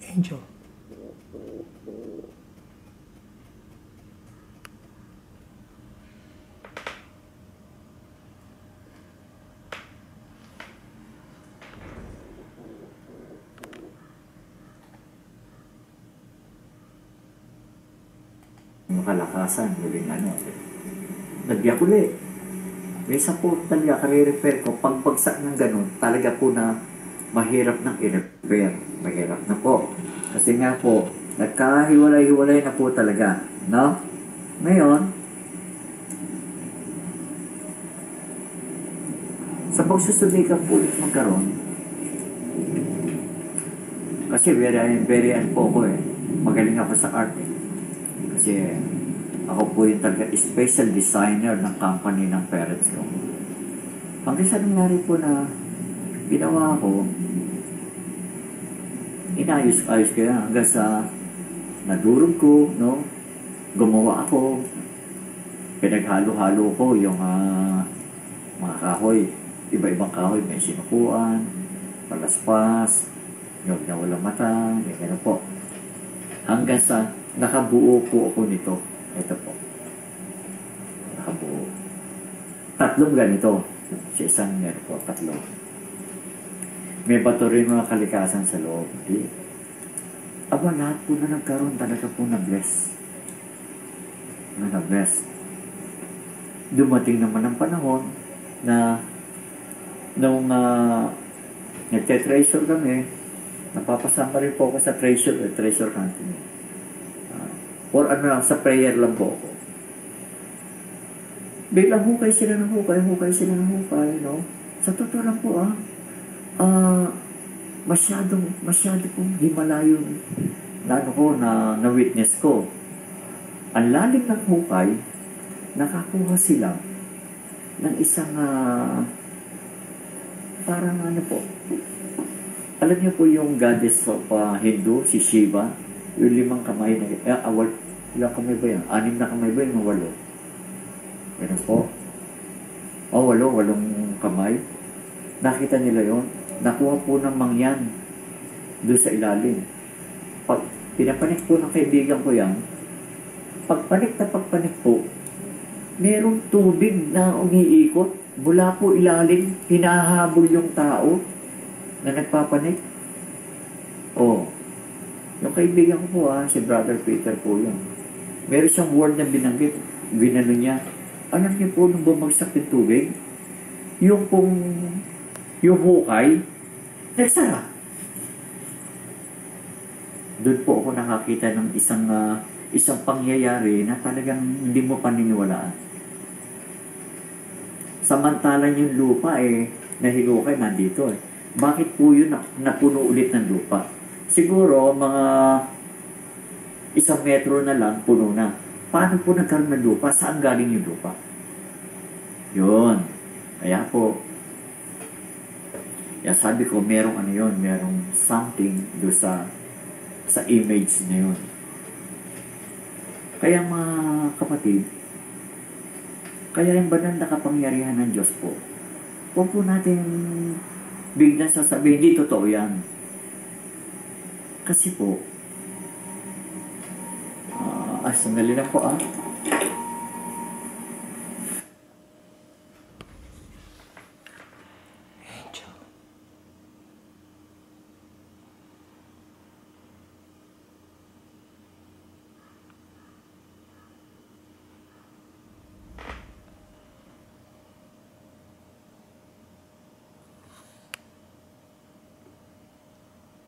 Angel. Makalakasan, huling nagyak uli. May isa po talaga, kare-repair ko, pagbagsak ng ganun, talaga po na mahirap nang i-repair. Mahirap na po. Kasi nga po, nagkahiwalay-hiwalay na po talaga. No? Ngayon, sa pagsusubikang po ulit magkaroon, kasi very po ako eh. Magaling ako sa art eh. Kasi ako po yung special designer ng company ng parents ko. Hanggang sa nangyari po na ginawa ko, inayos-ayos ko yan hanggang sa nadurog ko, no? Gumawa ako, pinaghalo-halo ko yung mga kahoy, iba-ibang kahoy, may sinukuan, palaspas, yung nawalang mata, yung gano'n po. Hanggang sa nakabuo po ako nito. Ito po. Nakabuo. Tatlong ganito. Sa isang meron po, tatlo. May bato rin mga kalikasan sa loob. Di? Aba, lahat po na nagkaroon talaga po na-bless. Na-bless. Dumating naman ang panahon na nung nagte-treasure kami, napapasama rin po ako sa treasure hunting. Or sa prayer lang po ako. Biglang hukay sila ng hukay, no? Sa totoo lang po, masyado pong himalayo na witness ko. Ang lalim ng hukay, nakakuha sila ng isang, parang po, alam niyo po yung goddess of Hindu, si Shiva, yung 5 kamay na ilang kamay ba yan? 6 na kamay ba yun? 8? Ganun po. 8 kamay. Nakita nila yon. Nakuha po ng mangyan doon sa ilalim. Pag pinapanik po ng kaibigan ko yan, pagpanik po, merong tubig na umiikot mula po ilalim, hinahabol yung tao na nagpapanik. Yung kaibigan ko po si Brother Peter po yun. Meron siyang word na binanggit. Binano niya. Alam niyo po nung bumagsak yung tubig, yung hukay, nagsara. Doon po ako nakakita ng isang pangyayari na talagang hindi mo paniniwalaan. Samantalang yung lupa nahilukay nandito Bakit po yun napuno ulit ng lupa? Siguro, mga 1 metro na lang, puno na. Paano po nagkaroon ng lupa? Saan galing yung lupa? Yun. Kaya po, sabi ko, merong something doon sa image na yun. Kaya mga kapatid, kaya yung banal na kapangyarihan ng Diyos po, huwag po natin biglang sasabihin, hindi totoo yan. Kasi po, sandali lang po